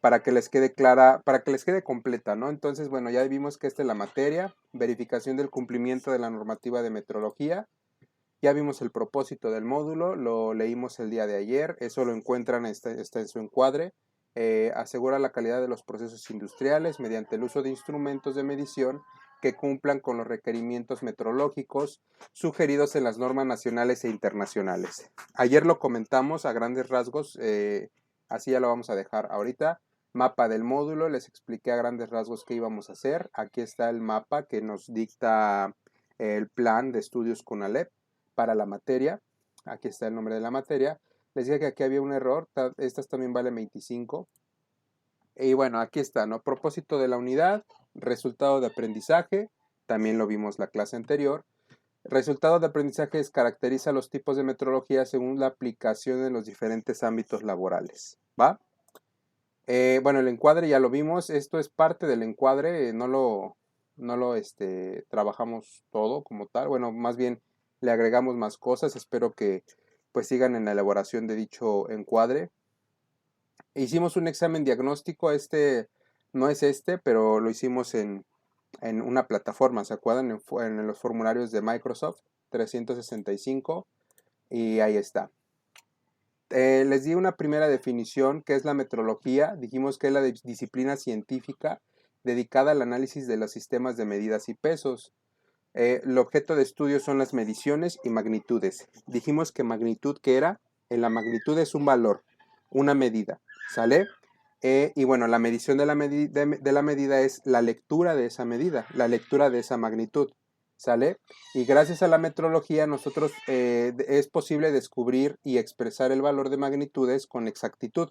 para que les quede clara, para que les quede completa, ¿no? Entonces, bueno, ya vimos que esta es la materia, verificación del cumplimiento de la normativa de metrología. Ya vimos el propósito del módulo, lo leímos el día de ayer, eso lo encuentran, está en su encuadre. Asegura la calidad de los procesos industriales mediante el uso de instrumentos de medición que cumplan con los requerimientos metrológicos sugeridos en las normas nacionales e internacionales. Ayer lo comentamos a grandes rasgos, así ya lo vamos a dejar ahorita. Mapa del módulo, les expliqué a grandes rasgos qué íbamos a hacer. Aquí está el mapa que nos dicta el plan de estudios CONALEP para la materia. Aquí está el nombre de la materia. Les dije que aquí había un error, estas también valen 25. Y bueno, aquí está, ¿no? Propósito de la unidad, resultado de aprendizaje, también lo vimos la clase anterior. Resultado de aprendizaje caracteriza los tipos de metrología según la aplicación en los diferentes ámbitos laborales, ¿va? Bueno, el encuadre ya lo vimos, esto es parte del encuadre, no lo trabajamos todo como tal, bueno, más bien le agregamos más cosas, espero que pues sigan en la elaboración de dicho encuadre. Hicimos un examen diagnóstico, no es pero lo hicimos en una plataforma, ¿se acuerdan? En los formularios de Microsoft 365 y ahí está. Les di una primera definición, que es la metrología. Dijimos que es la disciplina científica dedicada al análisis de los sistemas de medidas y pesos. El objeto de estudio son las mediciones y magnitudes. Dijimos que magnitud, ¿qué era? La magnitud es un valor, una medida, ¿sale? Y bueno, la medición de la medida es la lectura de esa medida, la lectura de esa magnitud, ¿sale? Y gracias a la metrología nosotros es posible descubrir y expresar el valor de magnitudes con exactitud.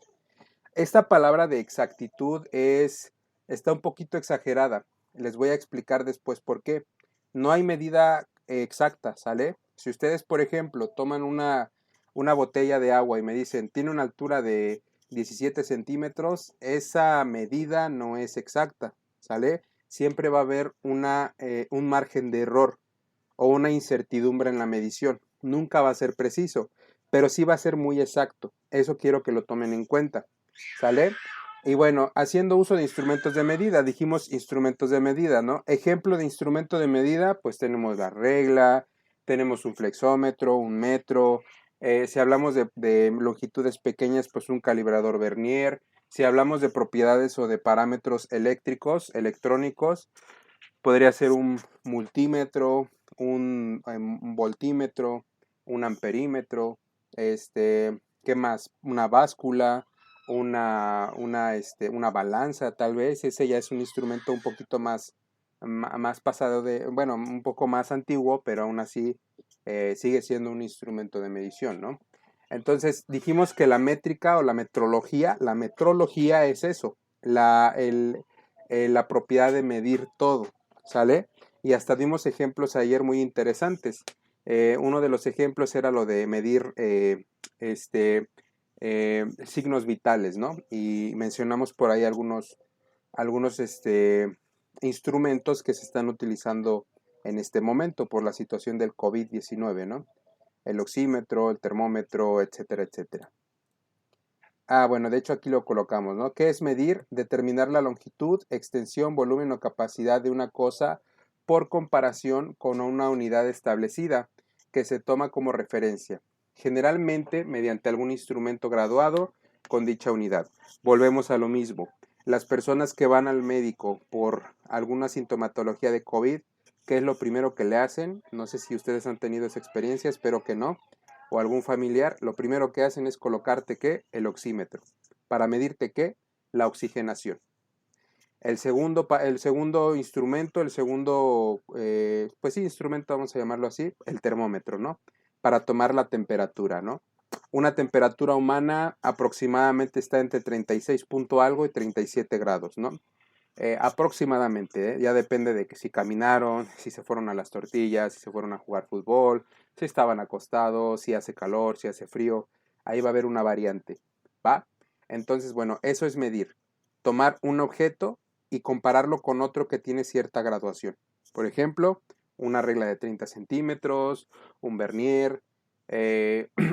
Esta palabra de exactitud está un poquito exagerada. Les voy a explicar después por qué. No hay medida exacta, ¿sale? Si ustedes, por ejemplo, toman una botella de agua y me dicen, tiene una altura de 17 centímetros, esa medida no es exacta, ¿sale? Siempre va a haber un margen de error o una incertidumbre en la medición. Nunca va a ser preciso, pero sí va a ser muy exacto. Eso quiero que lo tomen en cuenta, ¿sale? Y bueno, haciendo uso de instrumentos de medida, dijimos instrumentos de medida, ¿no? Ejemplo de instrumento de medida, pues tenemos la regla, tenemos un flexómetro, un metro, si hablamos de longitudes pequeñas, pues un calibrador Vernier, si hablamos de propiedades o de parámetros eléctricos, electrónicos, podría ser un multímetro, un voltímetro, un amperímetro, ¿qué más? Una báscula, una balanza, tal vez. Ese ya es un instrumento un poquito más pasado bueno, un poco más antiguo, pero aún así sigue siendo un instrumento de medición, ¿no? Entonces dijimos que la métrica o la metrología es eso, la propiedad de medir todo, ¿sale? Y hasta dimos ejemplos ayer muy interesantes. Uno de los ejemplos era lo de medir signos vitales, ¿no? Y mencionamos por ahí algunos instrumentos que se están utilizando en este momento por la situación del COVID-19, ¿no? El oxímetro, el termómetro, etcétera, etcétera. Bueno, de hecho aquí lo colocamos, ¿no? ¿Qué es medir? Determinar la longitud, extensión, volumen o capacidad de una cosa por comparación con una unidad establecida que se toma como referencia, generalmente mediante algún instrumento graduado con dicha unidad. Volvemos a lo mismo. Las personas que van al médico por alguna sintomatología de COVID, ¿qué es lo primero que le hacen? No sé si ustedes han tenido esa experiencia, espero que no, o algún familiar, lo primero que hacen es colocarte ¿qué? El oxímetro. Para medirte ¿qué? La oxigenación. El segundo instrumento, pues sí, instrumento, vamos a llamarlo así, el termómetro, ¿no? Para tomar la temperatura, ¿no? Una temperatura humana aproximadamente está entre 36 punto algo y 37 grados, ¿no? Aproximadamente, ya depende de que si caminaron, si se fueron a las tortillas, si se fueron a jugar fútbol, si estaban acostados, si hace calor, si hace frío, ahí va a haber una variante, ¿va? Entonces, bueno, eso es medir, tomar un objeto y compararlo con otro que tiene cierta graduación. Por ejemplo, una regla de 30 centímetros, un vernier,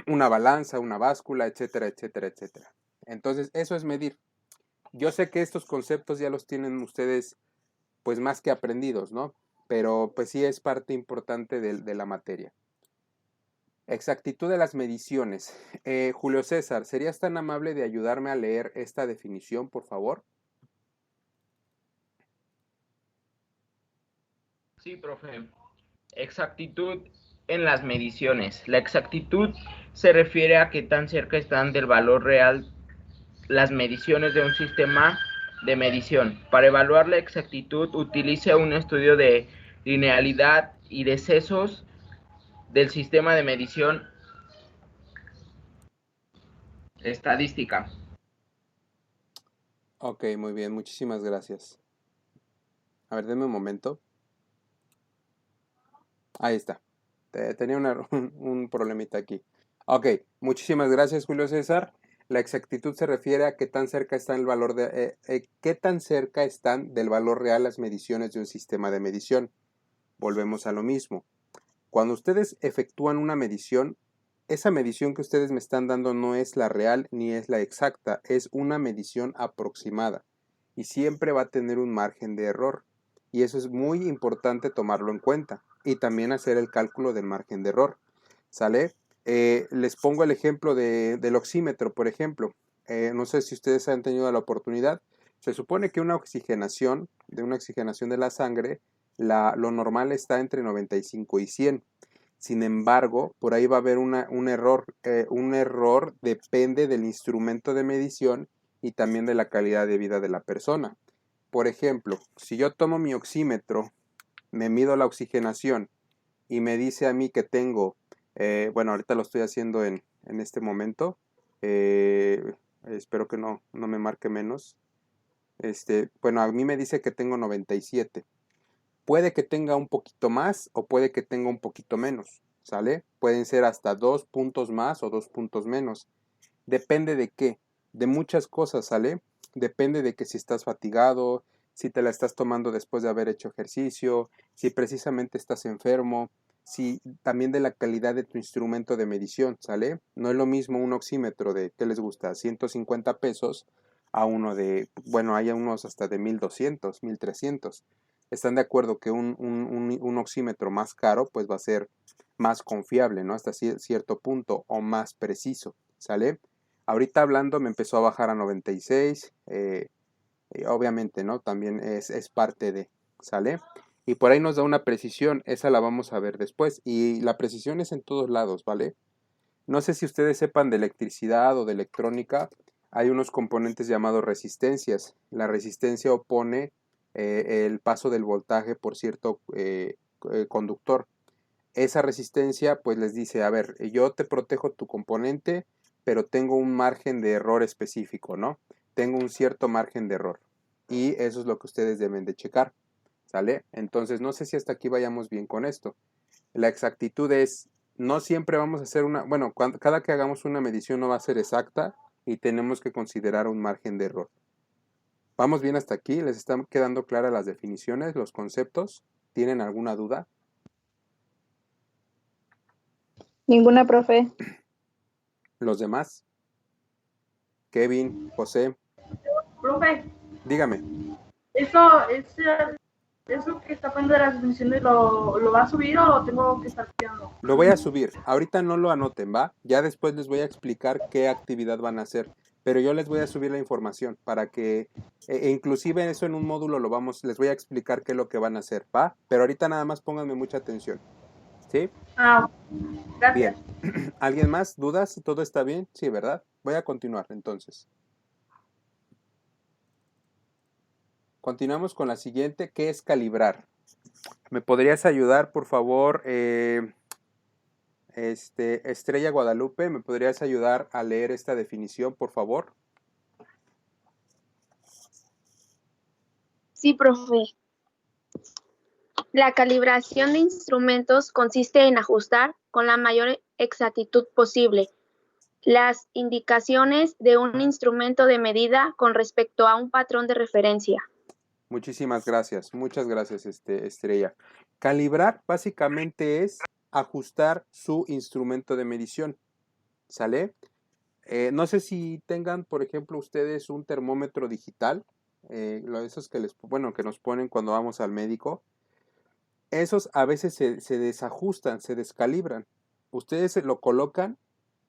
una balanza, una báscula, etcétera, etcétera, etcétera. Entonces, eso es medir. Yo sé que estos conceptos ya los tienen ustedes pues más que aprendidos, ¿no? Pero pues sí es parte importante de la materia. Exactitud de las mediciones. Julio César, ¿serías tan amable de ayudarme a leer esta definición, por favor? Sí, profe. Exactitud en las mediciones. La exactitud se refiere a qué tan cerca están del valor real las mediciones de un sistema de medición. Para evaluar la exactitud, utilice un estudio de linealidad y de sesos del sistema de medición estadística. Ok, muy bien, muchísimas gracias. A ver, denme un momento. Ahí está. Tenía un problemita aquí. Ok, muchísimas gracias, Julio César. La exactitud se refiere a qué tan cerca están el valor qué tan cerca están del valor real las mediciones de un sistema de medición. Volvemos a lo mismo. Cuando ustedes efectúan una medición, esa medición que ustedes me están dando no es la real ni es la exacta, es una medición aproximada y siempre va a tener un margen de error. Y eso es muy importante tomarlo en cuenta y también hacer el cálculo del margen de error. ¿Sale? Les pongo el ejemplo del oxímetro, por ejemplo. No sé si ustedes han tenido la oportunidad. Se supone que una oxigenación de la sangre, lo normal está entre 95 y 100. Sin embargo, por ahí va a haber un error. Un error depende del instrumento de medición y también de la calidad de vida de la persona. Por ejemplo, si yo tomo mi oxímetro, me mido la oxigenación y me dice a mí que tengo, bueno, ahorita lo estoy haciendo en este momento, espero que no me marque menos. Bueno, a mí me dice que tengo 97. Puede que tenga un poquito más o puede que tenga un poquito menos, ¿sale? Pueden ser hasta 2 puntos más o 2 puntos menos. Depende de qué, de muchas cosas, ¿sale? Depende de que si estás fatigado, si te la estás tomando después de haber hecho ejercicio, si precisamente estás enfermo, si también de la calidad de tu instrumento de medición, ¿sale? No es lo mismo un oxímetro de, ¿qué les gusta? 150 pesos a uno de, bueno, hay unos hasta de 1200, 1300. Están de acuerdo que un oxímetro más caro, pues va a ser más confiable, ¿no? Hasta cierto punto o más preciso, ¿sale? Ahorita hablando me empezó a bajar a 96, obviamente, ¿no? También es parte de, ¿sale? Y por ahí nos da una precisión, esa la vamos a ver después. Y la precisión es en todos lados, ¿vale? No sé si ustedes sepan de electricidad o de electrónica, hay unos componentes llamados resistencias. La resistencia opone el paso del voltaje por cierto conductor. Esa resistencia pues les dice, a ver, yo te protejo tu componente, pero tengo un margen de error específico, ¿no? Tengo un cierto margen de error. Y eso es lo que ustedes deben de checar, ¿sale? Entonces, no sé si hasta aquí vayamos bien con esto. La exactitud es, no siempre vamos a hacer bueno, cada que hagamos una medición no va a ser exacta y tenemos que considerar un margen de error. ¿Vamos bien hasta aquí? ¿Les están quedando claras las definiciones, los conceptos? ¿Tienen alguna duda? Ninguna, profe. ¿Los demás? Kevin, José, Profe, dígame. eso que está poniendo de las definiciones, ¿lo va a subir o lo tengo que estar copiando? Lo voy a subir. Ahorita no lo anoten, ¿va? Ya después les voy a explicar qué actividad van a hacer. Pero yo les voy a subir la información para que, inclusive eso en un módulo les voy a explicar qué es lo que van a hacer, ¿va? Pero ahorita nada más pónganme mucha atención. ¿Sí? Ah, gracias. Bien. ¿Alguien más? ¿Dudas? ¿Todo está bien? Sí, ¿verdad? Voy a continuar entonces. Continuamos con la siguiente, que es calibrar. ¿Me podrías ayudar, por favor, Estrella Guadalupe? ¿Me podrías ayudar a leer esta definición, por favor? Sí, profe. La calibración de instrumentos consiste en ajustar con la mayor exactitud posible las indicaciones de un instrumento de medida con respecto a un patrón de referencia. Muchísimas gracias, muchas gracias, Estrella. Calibrar básicamente es ajustar su instrumento de medición, ¿sale? No sé si tengan, por ejemplo, ustedes un termómetro digital, esos que que nos ponen cuando vamos al médico. Esos a veces se desajustan, se descalibran. Ustedes se lo colocan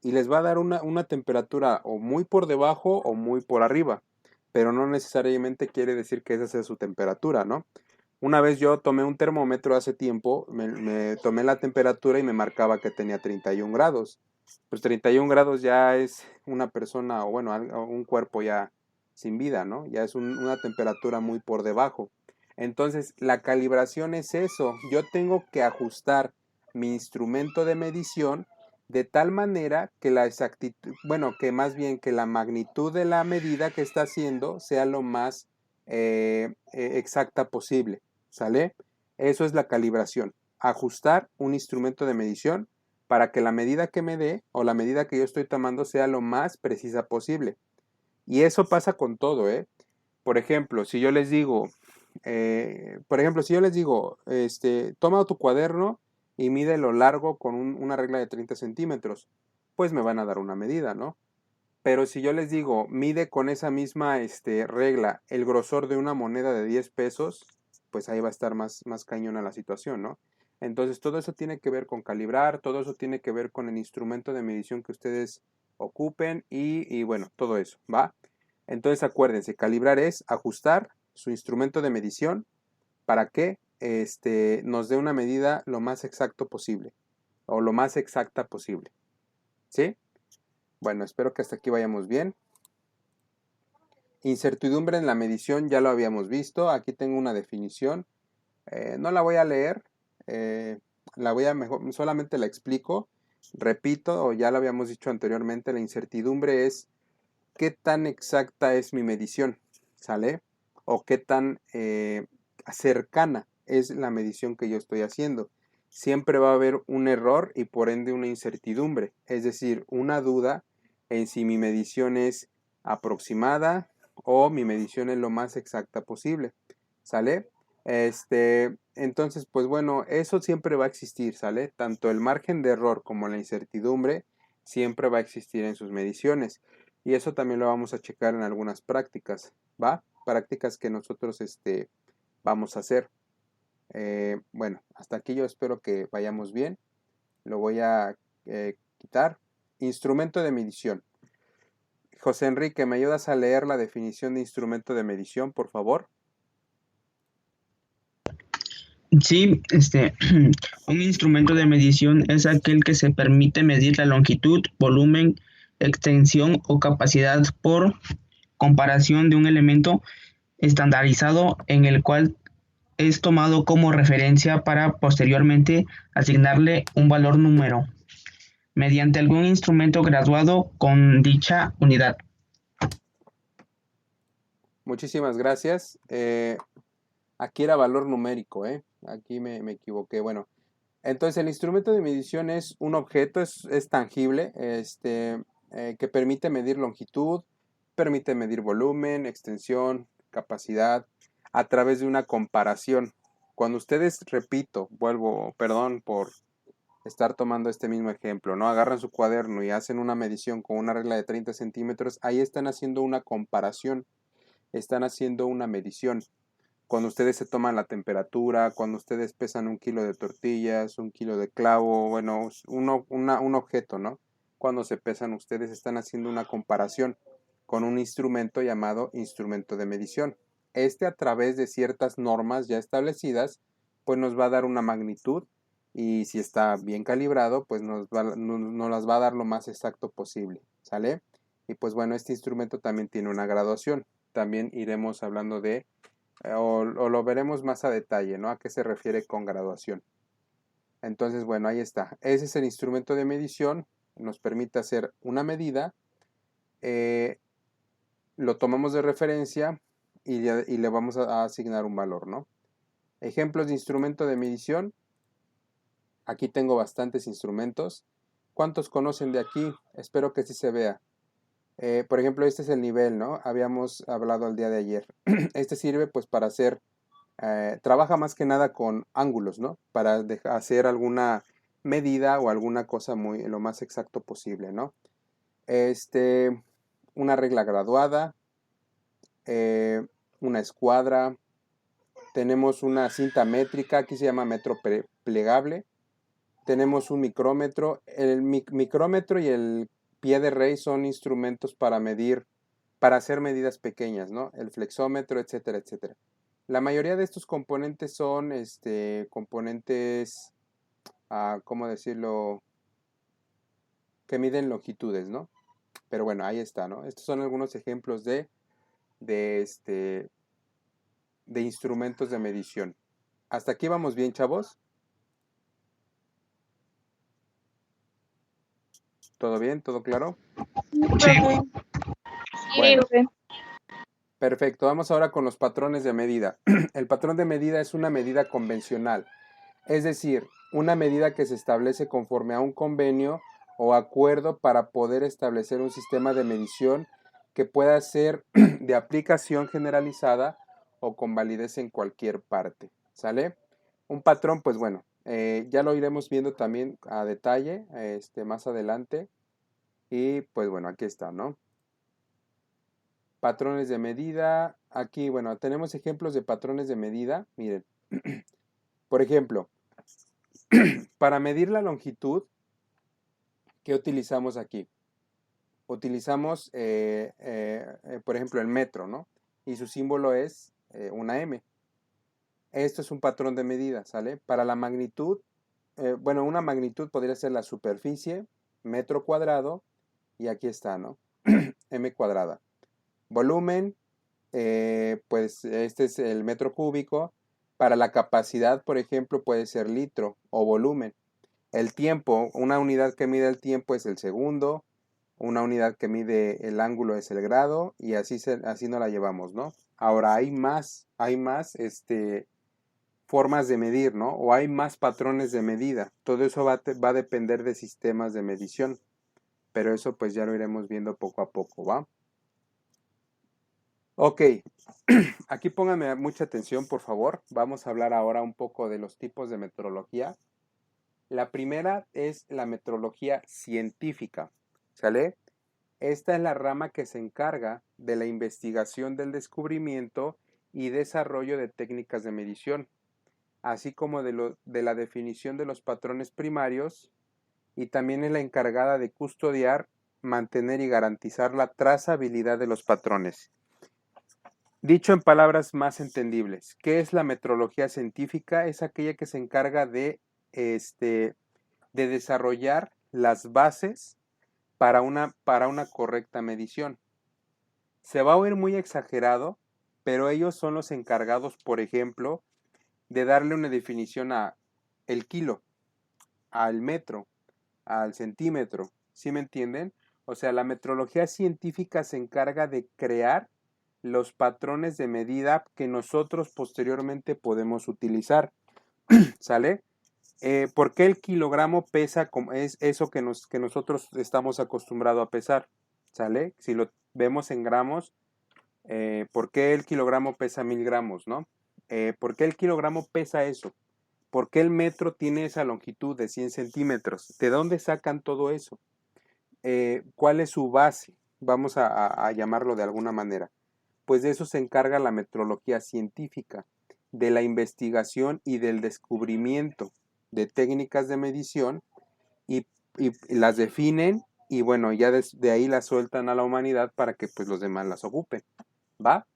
y les va a dar una temperatura o muy por debajo o muy por arriba, pero no necesariamente quiere decir que esa sea su temperatura, ¿no? Una vez yo tomé un termómetro hace tiempo, me tomé la temperatura y me marcaba que tenía 31 grados. Pues 31 grados ya es una persona, o bueno, un cuerpo ya sin vida, ¿no? Ya es una temperatura muy por debajo. Entonces, la calibración es eso. Yo tengo que ajustar mi instrumento de medición de tal manera que la exactitud, bueno, que más bien que la magnitud de la medida que está haciendo sea lo más exacta posible. ¿Sale? Eso es la calibración. Ajustar un instrumento de medición para que la medida que me dé o la medida que yo estoy tomando sea lo más precisa posible. Y eso pasa con todo, ¿eh? Por ejemplo, si yo les digo, toma tu cuaderno y mide lo largo con una regla de 30 centímetros, pues me van a dar una medida, ¿no? Pero si yo les digo, mide con esa misma regla el grosor de una moneda de 10 pesos, pues ahí va a estar más cañona la situación, ¿no? Entonces todo eso tiene que ver con calibrar, todo eso tiene que ver con el instrumento de medición que ustedes ocupen y bueno, todo eso, ¿va? Entonces acuérdense, calibrar es ajustar su instrumento de medición para que nos dé una medida lo más exacto posible o lo más exacta posible, ¿sí? Bueno, espero que hasta aquí vayamos bien. Incertidumbre en la medición ya lo habíamos visto. Aquí tengo una definición. No la voy a leer. Solamente la explico. Repito, o ya lo habíamos dicho anteriormente, la incertidumbre es qué tan exacta es mi medición, ¿sale? O qué tan cercana es la medición que yo estoy haciendo. Siempre va a haber un error y por ende una incertidumbre, es decir, una duda en si mi medición es aproximada o mi medición es lo más exacta posible, ¿sale? Entonces, pues bueno, eso siempre va a existir, ¿sale? Tanto el margen de error como la incertidumbre siempre va a existir en sus mediciones. Y eso también lo vamos a checar en algunas prácticas, ¿va? Prácticas que nosotros vamos a hacer. Bueno, hasta aquí yo espero que vayamos bien. Lo voy a quitar. Instrumento de medición. José Enrique, ¿me ayudas a leer la definición de instrumento de medición, por favor? Sí, un instrumento de medición es aquel que se permite medir la longitud, volumen, extensión o capacidad por comparación de un elemento estandarizado en el cual es tomado como referencia para posteriormente asignarle un valor número mediante algún instrumento graduado con dicha unidad. Muchísimas gracias. Aquí era valor numérico, ¿eh? Aquí me equivoqué. Bueno, entonces el instrumento de medición es un objeto, es tangible, que permite medir longitud, permite medir volumen, extensión, capacidad, a través de una comparación. Cuando ustedes, repito, perdón por estar tomando este mismo ejemplo, ¿no? Agarran su cuaderno y hacen una medición con una regla de 30 centímetros, ahí están haciendo una comparación, están haciendo una medición. Cuando ustedes se toman la temperatura, cuando ustedes pesan 1 kilo de tortillas, 1 kilo de clavo, bueno, un objeto, ¿no? Cuando se pesan, ustedes están haciendo una comparación con un instrumento llamado instrumento de medición. A través de ciertas normas ya establecidas, pues nos va a dar una magnitud y si está bien calibrado, pues nos las va a dar lo más exacto posible, ¿sale? Y pues bueno, este instrumento también tiene una graduación. También iremos hablando de o lo veremos más a detalle, ¿no? A qué se refiere con graduación. Entonces, bueno, ahí está. Ese es el instrumento de medición. Nos permite hacer una medida. Lo tomamos de referencia y le vamos a asignar un valor, ¿no? Ejemplos de instrumento de medición. Aquí tengo bastantes instrumentos. ¿Cuántos conocen de aquí? Espero que sí se vea. Por ejemplo, este es el nivel, ¿no? Habíamos hablado el día de ayer. Este sirve pues para hacer, trabaja más que nada con ángulos, ¿no? Para hacer alguna medida o alguna cosa lo más exacto posible, ¿no? Una regla graduada, una escuadra, tenemos una cinta métrica, aquí se llama metro plegable, tenemos un micrómetro. El micrómetro y el pie de rey son instrumentos para medir, para hacer medidas pequeñas, ¿no? El flexómetro, etcétera, etcétera. La mayoría de estos componentes son componentes, ¿cómo decirlo? Que miden longitudes, ¿no? Pero bueno, ahí está, ¿no? Estos son algunos ejemplos de instrumentos de medición. ¿Hasta aquí vamos bien, chavos? ¿Todo bien? ¿Todo claro? Sí. Bueno, perfecto. Vamos ahora con los patrones de medida. El patrón de medida es una medida convencional, es decir, una medida que se establece conforme a un convenio o acuerdo para poder establecer un sistema de medición que pueda ser de aplicación generalizada o con validez en cualquier parte. ¿Sale? Un patrón, pues bueno, ya lo iremos viendo también a detalle más adelante. Y pues bueno, aquí está, ¿no? Patrones de medida. Aquí, bueno, tenemos ejemplos de patrones de medida. Miren, por ejemplo, para medir la longitud, ¿qué utilizamos aquí? Utilizamos, por ejemplo, el metro, ¿no? Y su símbolo es una M. Esto es un patrón de medida, ¿sale? Para la magnitud, bueno, una magnitud podría ser la superficie, metro cuadrado, y aquí está, ¿no? M cuadrada. Volumen, pues este es el metro cúbico. Para la capacidad, por ejemplo, puede ser litro o volumen. El tiempo, una unidad que mide el tiempo es el segundo, una unidad que mide el ángulo es el grado, y así nos la llevamos, ¿no? Ahora hay más formas de medir, ¿no? O hay más patrones de medida. Todo eso va a depender de sistemas de medición, pero eso pues ya lo iremos viendo poco a poco, ¿va? Ok, aquí pónganme mucha atención, por favor. Vamos a hablar ahora un poco de los tipos de metrología. La primera es la metrología científica, ¿sale? Esta es la rama que se encarga de la investigación del descubrimiento y desarrollo de técnicas de medición, así como de la definición de los patrones primarios, y también es la encargada de custodiar, mantener y garantizar la trazabilidad de los patrones. Dicho en palabras más entendibles, ¿qué es la metrología científica? Es aquella que se encarga de desarrollar las bases para una correcta medición. Se va a oír muy exagerado, pero ellos son los encargados, por ejemplo, de darle una definición a el kilo, al metro, al centímetro. ¿Sí me entienden? O sea, la metrología científica se encarga de crear los patrones de medida que nosotros posteriormente podemos utilizar. ¿Sale? ¿Por qué el kilogramo pesa como es eso que nosotros estamos acostumbrados a pesar? ¿Sale? Si lo vemos en gramos, ¿por qué el kilogramo pesa 1000 gramos, no? ¿Por qué el kilogramo pesa eso? ¿Por qué el metro tiene esa longitud de 100 centímetros? ¿De dónde sacan todo eso? ¿Cuál es su base? Vamos a llamarlo de alguna manera. Pues de eso se encarga la metrología científica, de la investigación y del descubrimiento de técnicas de medición, y las definen, y bueno, ya de ahí las sueltan a la humanidad para que pues los demás las ocupen, ¿va?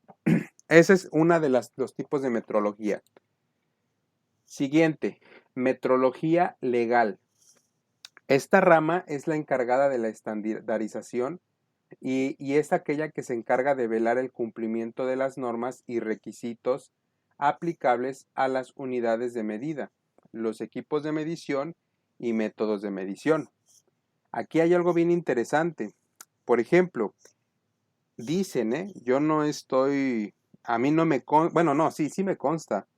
Ese es una de los tipos de metrología. Siguiente, metrología legal. Esta rama es la encargada de la estandarización y es aquella que se encarga de velar el cumplimiento de las normas y requisitos aplicables a las unidades de medida, los equipos de medición y métodos de medición. Aquí hay algo bien interesante. Por ejemplo, dicen, yo no estoy, a mí no me consta, bueno, no, sí me consta.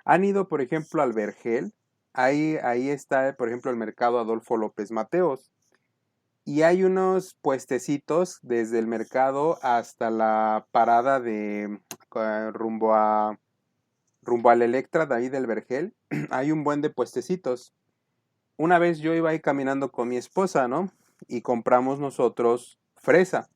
Han ido, por ejemplo, al Vergel, ahí está, por ejemplo, el mercado Adolfo López Mateos, y hay unos puestecitos desde el mercado hasta la parada de rumbo al Electra de ahí del Vergel. Hay un buen de puestecitos. Una vez yo iba ahí caminando con mi esposa, ¿no? Y compramos nosotros fresa.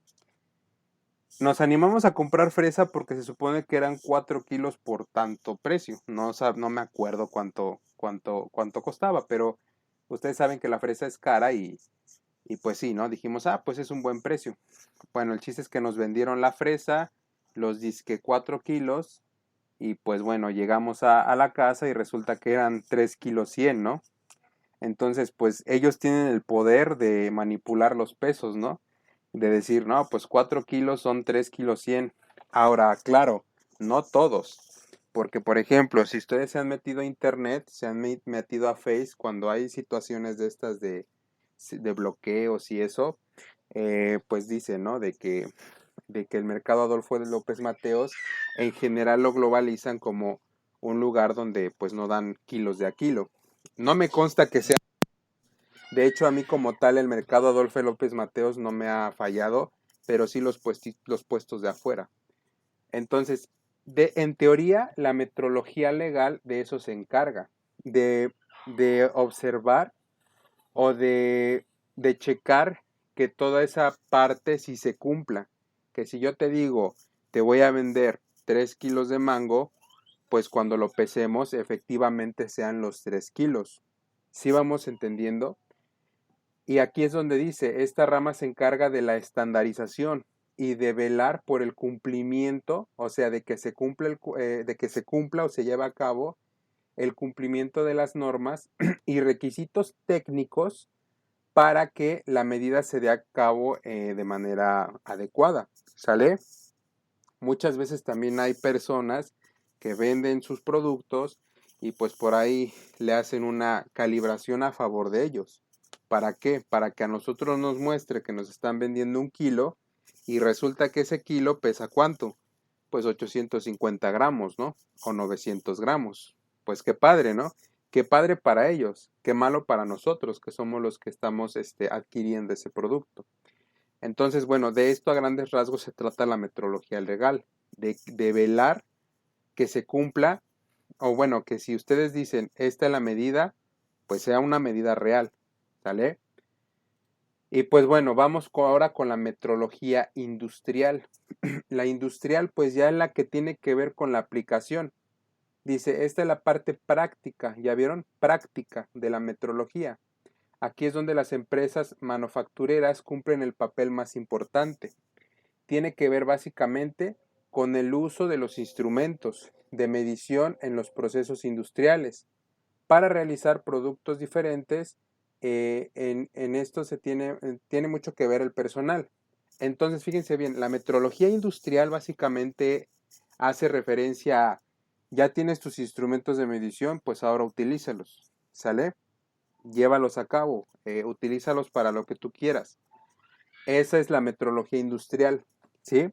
Nos animamos a comprar fresa porque se supone que eran 4 kilos por tanto precio. No, no me acuerdo cuánto costaba, pero ustedes saben que la fresa es cara y pues sí, ¿no? Dijimos, pues es un buen precio. Bueno, el chiste es que nos vendieron la fresa, los disque 4 kilos, y pues bueno, llegamos a la casa y resulta que eran 3 kilos 100, ¿no? Entonces, pues ellos tienen el poder de manipular los pesos, ¿no? De decir, no, pues 4 kilos son 3 kilos 100. Ahora, claro, no todos. Porque, por ejemplo, si ustedes se han metido a internet, se han metido a Face, cuando hay situaciones de estas de bloqueos y eso, pues dice, ¿no? De que el mercado Adolfo de López Mateos en general lo globalizan como un lugar donde pues no dan kilos de a kilo. No me consta que sea. De hecho, a mí como tal el mercado Adolfo López Mateos no me ha fallado, pero sí los puestos de afuera. Entonces, en teoría, la metrología legal de eso se encarga, de observar o de checar que toda esa parte sí se cumpla. Que si yo te digo, te voy a vender 3 kilos de mango, pues cuando lo pesemos efectivamente sean los 3 kilos. ¿Sí vamos entendiendo? Y aquí es donde dice, esta rama se encarga de la estandarización y de velar por el cumplimiento, o sea, de que se cumpla o se lleve a cabo el cumplimiento de las normas y requisitos técnicos para que la medida se dé a cabo de manera adecuada, ¿sale? Muchas veces también hay personas que venden sus productos y pues por ahí le hacen una calibración a favor de ellos. ¿Para qué? Para que a nosotros nos muestre que nos están vendiendo 1 kilo y resulta que ese kilo pesa ¿cuánto? Pues 850 gramos, ¿no? O 900 gramos. Pues qué padre, ¿no? Qué padre para ellos, qué malo para nosotros, que somos los que estamos adquiriendo ese producto. Entonces, bueno, de esto a grandes rasgos se trata la metrología legal, de velar que se cumpla, o bueno, que si ustedes dicen, esta es la medida, pues sea una medida real, ¿sale? Y pues bueno, vamos ahora con la metrología industrial. La industrial, pues ya es la que tiene que ver con la aplicación. Dice, esta es la parte práctica, ¿ya vieron? Práctica de la metrología. Aquí es donde las empresas manufactureras cumplen el papel más importante. Tiene que ver básicamente con el uso de los instrumentos de medición en los procesos industriales para realizar productos diferentes. En esto tiene mucho que ver el personal. Entonces, fíjense bien, la metrología industrial básicamente hace referencia a, ya tienes tus instrumentos de medición, pues ahora utilízalos, ¿sale? Llévalos a cabo, utilízalos para lo que tú quieras. Esa es la metrología industrial, ¿sí?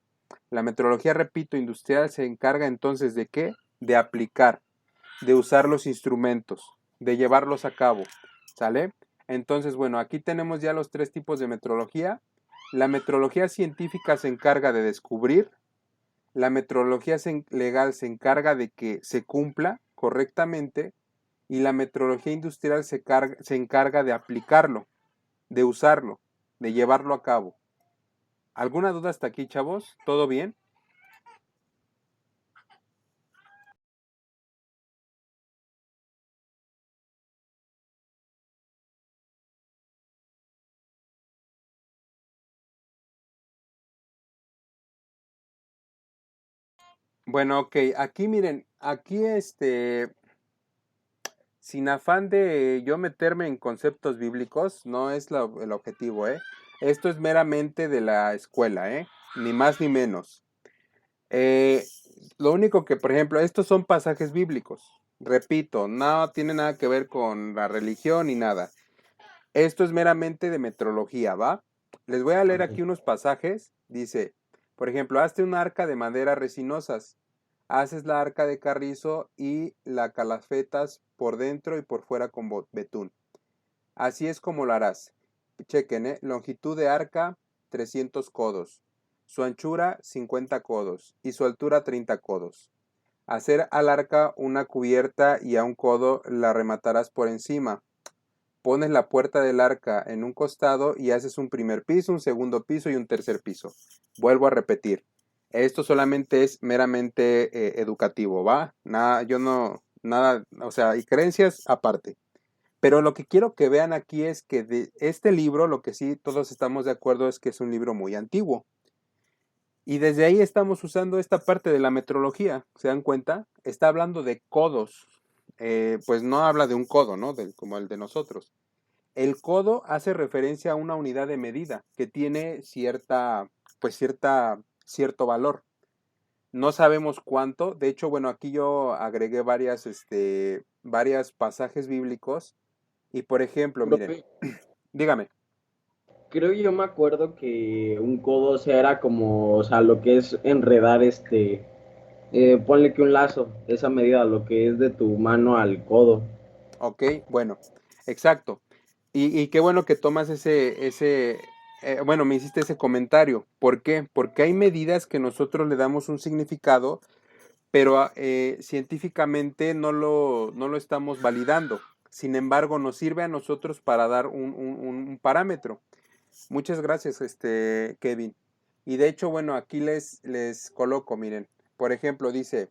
La metrología, repito, industrial se encarga entonces de ¿qué? De aplicar, de usar los instrumentos, de llevarlos a cabo, ¿sale? Entonces, bueno, aquí tenemos ya los 3 tipos de metrología. La metrología científica se encarga de descubrir, la metrología legal se encarga de que se cumpla correctamente y la metrología industrial se encarga de aplicarlo, de usarlo, de llevarlo a cabo. ¿Alguna duda hasta aquí, chavos? ¿Todo bien? Bueno, ok, aquí miren, aquí sin afán de yo meterme en conceptos bíblicos, no es el objetivo, ¿eh? Esto es meramente de la escuela, ¿eh? Ni más ni menos. Lo único que, por ejemplo, estos son pasajes bíblicos. Repito, no tiene nada que ver con la religión ni nada. Esto es meramente de metrología, ¿va? Les voy a leer aquí unos pasajes. Dice, por ejemplo, hazte una arca de madera resinosas. Haces la arca de carrizo y la calafetas por dentro y por fuera con betún. Así es como lo harás. Chequen, longitud de arca 300 codos, su anchura 50 codos y su altura 30 codos. Hacer al arca una cubierta y a un codo la rematarás por encima. pones la puerta del arca en un costado y haces un primer piso, un segundo piso y un tercer piso. Vuelvo a repetir. Esto solamente es meramente educativo, ¿va? Nada, yo no, nada, o sea, y creencias aparte. Pero lo que quiero que vean aquí es que de este libro, lo que sí todos estamos de acuerdo es que es un libro muy antiguo. Y desde ahí estamos usando esta parte de la metrología, ¿se dan cuenta? Está hablando de codos, pues no habla de un codo, ¿no? Como el de nosotros. El codo hace referencia a una unidad de medida que tiene cierto valor. No sabemos cuánto, de hecho, bueno, aquí yo agregué varias pasajes bíblicos y por ejemplo, miren, Profe, dígame. creo yo me acuerdo que un codo, o sea, era como, o sea, lo que es enredar ponle que un lazo, esa medida, lo que es de tu mano al codo. Ok, bueno, exacto. Y qué bueno que tomas bueno, me hiciste ese comentario. ¿Por qué? Porque hay medidas que nosotros le damos un significado, pero científicamente no lo estamos validando. Sin embargo, nos sirve a nosotros para dar un parámetro. Muchas gracias, Kevin. Y de hecho, bueno, aquí les coloco, miren, por ejemplo, dice,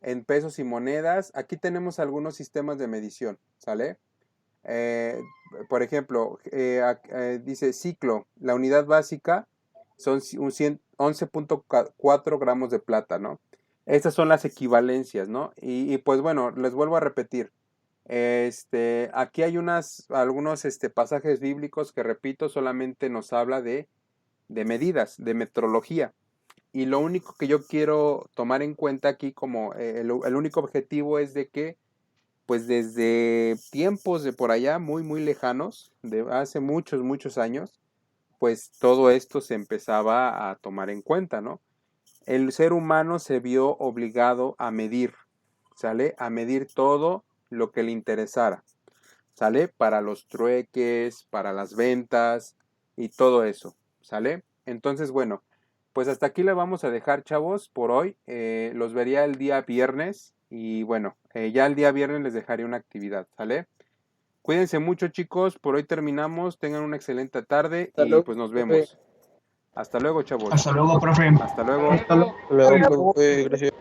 en pesos y monedas, aquí tenemos algunos sistemas de medición, ¿sale? Eh, por ejemplo, dice ciclo, la unidad básica son 11.4 gramos de plata, ¿no? Estas son las equivalencias, ¿no? Y pues bueno, les vuelvo a repetir. Aquí hay algunos pasajes bíblicos que, repito, solamente nos habla de medidas, de metrología. Y lo único que yo quiero tomar en cuenta aquí como el único objetivo es de que pues desde tiempos de por allá muy muy lejanos, de hace muchos muchos años, pues todo esto se empezaba a tomar en cuenta, ¿no? El ser humano se vio obligado a medir, ¿sale? A medir todo lo que le interesara, ¿sale? Para los trueques, para las ventas y todo eso, ¿sale? Entonces, bueno, pues hasta aquí le vamos a dejar, chavos, por hoy. Los vería el día viernes y bueno, ya el día viernes les dejaré una actividad, ¿sale? Cuídense mucho, chicos. Por hoy terminamos. Tengan una excelente tarde Hasta y luego, pues nos profe. vemos. Hasta luego, chavos. Hasta luego, profe. Hasta luego. Hasta luego. Luego, profe, gracias.